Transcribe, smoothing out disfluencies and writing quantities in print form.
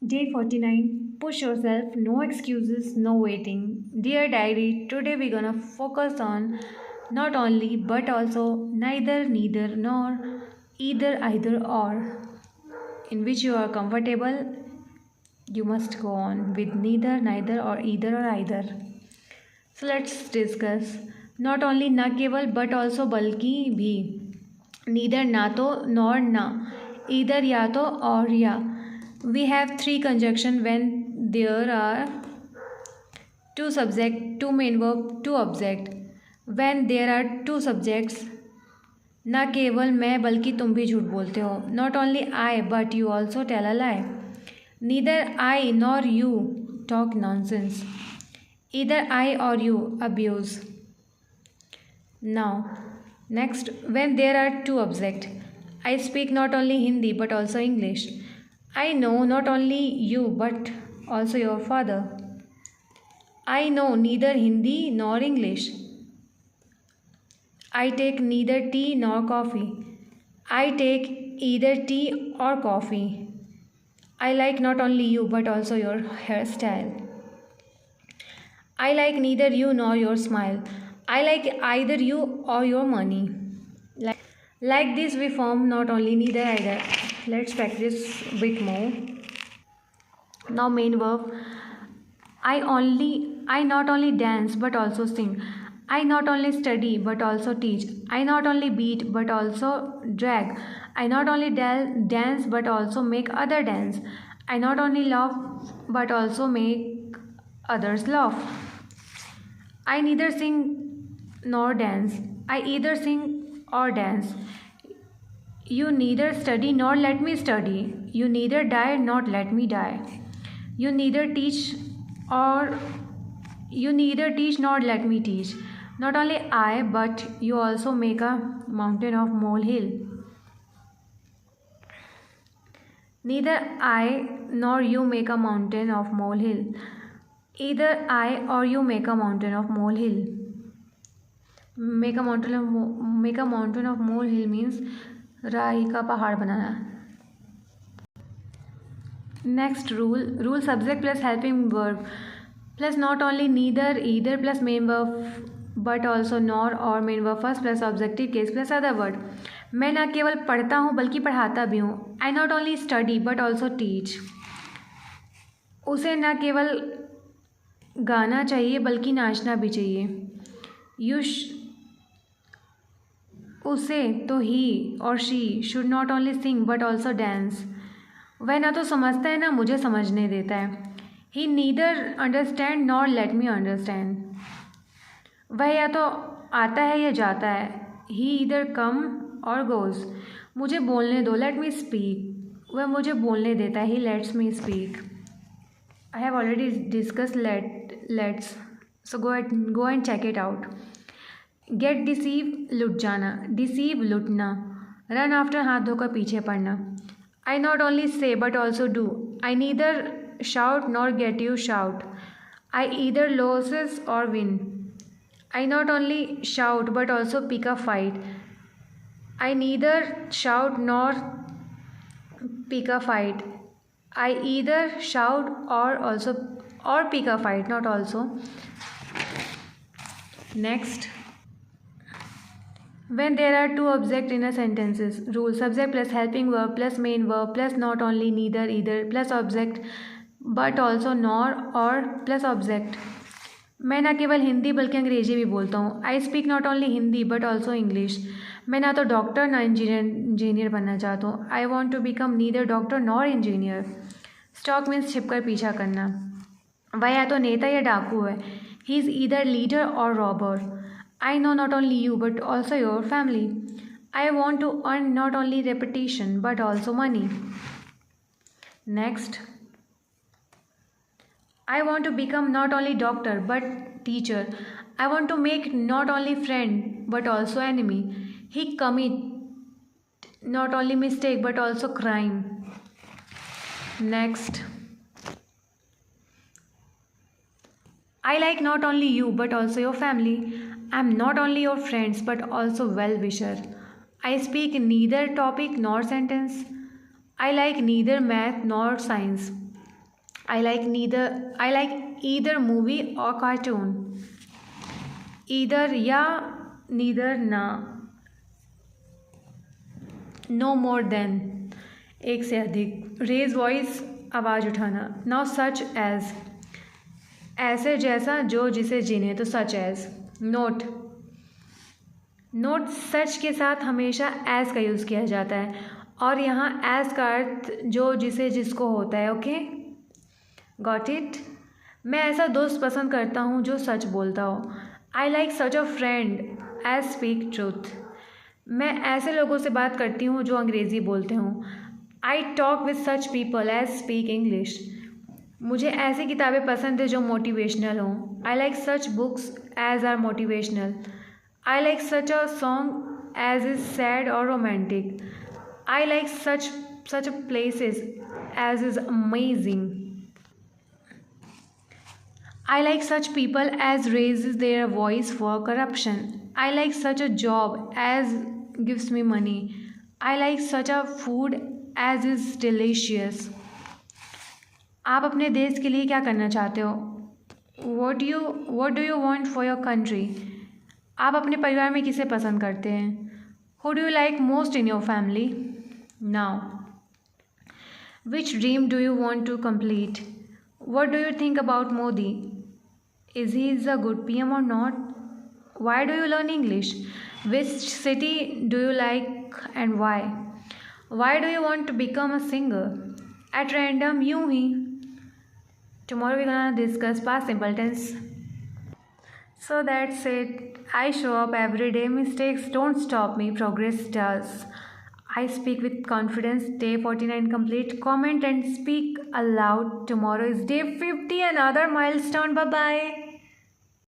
Day 49. Push yourself, no excuses, no waiting. Dear diary, today we're gonna focus on not only but also neither, neither, nor either, either, or. In which you are comfortable, you must go on with neither, neither, or either. So let's discuss. Not only na keval but also balki bhi. Neither na to nor na. Either ya to or ya. We have three conjunction when there are two subject, two main verb, two object. When there are two subjects, ना केवल मैं बल्कि तुम भी झूठ बोलते हो. Not only I but you also tell a lie. Neither I nor you talk nonsense. Either I or you abuse. Now, next, when there are two objects, I speak not only Hindi but also English. I know not only you but also your father. I know neither Hindi nor English. I take neither tea nor coffee. I take either tea or coffee. I like not only you but also your hairstyle. I like neither you nor your smile. I like either you or your money. Like this we form not only neither either. Let's practice a bit more. Now main verb. I not only dance but also sing. I not only study but also teach. I not only beat but also drag. I not only dance but also make other dance. I not only laugh but also make others laugh. I neither sing nor dance. I either sing or dance. You neither study nor let me study. You neither die nor let me die. You neither teach nor let me teach. Not only I, but you also make a mountain of molehill. Neither I nor you make a mountain of molehill. Either I or you make a mountain of molehill. Make a mountain of molehill means राई का पहाड़ बनाना. Next rule subject plus helping verb plus not only neither, either plus main verb but also nor or main verb first plus objective case plus other word. मैं न केवल पढ़ता हूँ बल्कि पढ़ाता भी हूँ. I not only study but also teach. उसे न केवल गाना चाहिए बल्कि नाचना भी चाहिए. उसे तो ही और she should not only sing but also dance. वह ना तो समझता है ना मुझे समझने देता है. He neither understand nor let me understand. वह या तो आता है या जाता है. ही इधर कम और गोज़. मुझे बोलने दो, लेट मी स्पीक. वह मुझे बोलने देता है. He lets me speak. I have already discuss lets, so go and check it out. Get deceive लुट जाना. डिसीव लुटना. रन आफ्टर हाथ धोकर पीछे पड़ना. I not only say but also do. I neither shout nor get you shout. I either losses or win. I not only shout but also pick a fight. I neither shout nor pick a fight. I either shout or pick a fight, not also. Next, when there are two objects in a sentences, rule subject plus helping verb plus main verb plus not only neither, either plus object but also nor or plus object. मैं ना केवल हिंदी बल्कि अंग्रेजी भी बोलता हूँ. I speak not only Hindi but also English. मैं ना तो डॉक्टर ना इंजीनियर बनना चाहता हूँ. I want to become neither doctor nor engineer. Stock means छिपकर पीछा करना. वह या तो नेता या डाकू है. ही इज़ ईदर लीडर और robber. I know not only you but also your family. I want to earn not only reputation but also money. Next, I want to become not only doctor but teacher. I want to make not only friend but also enemy. He commit not only mistake but also crime. Next, I like not only you but also your family. I am not only your friends but also well-wisher. I speak neither topic nor sentence. I like neither math nor science. I like either movie or cartoon. Either या neither ना. No more than. एक से अधिक. Raise voice आवाज़ उठाना. Now such as. ऐसे जैसा जो जिसे जिन्हें तो such as. Note. नोट सच के साथ हमेशा एज का यूज़ किया जाता है और यहाँ एज का अर्थ जो जिसे जिसको होता है. Okay, got it. मैं ऐसा दोस्त पसंद करता हूँ जो सच बोलता हो. I like such a friend as speak truth. मैं ऐसे लोगों से बात करती हूँ जो अंग्रेज़ी बोलते हों. I talk with such people as speak English. मुझे ऐसी किताबें पसंद है जो मोटिवेशनल हों. I like such books as are motivational. I like such a song as is sad or romantic. I like such a places as is amazing. I like such people as raises their voice for corruption. I like such a job as gives me money. I like such a food as is delicious. आप अपने देश के लिए क्या करना चाहते हो? What do you want for your country? आप अपने परिवार में किसे पसंद करते हैं? Who do you like most in your family? Now, which dream do you want to complete? What do you think about Modi? Is he a good PM or not? Why do you learn English? Which city do you like and why? Why do you want to become a singer? At random, यूं ही. Tomorrow we're gonna discuss past simple tense. So that's it. I show up every day. Mistakes don't stop me. Progress does. I speak with confidence. Day 49 complete. Comment and speak aloud. Tomorrow is day 50. Another milestone. Bye bye.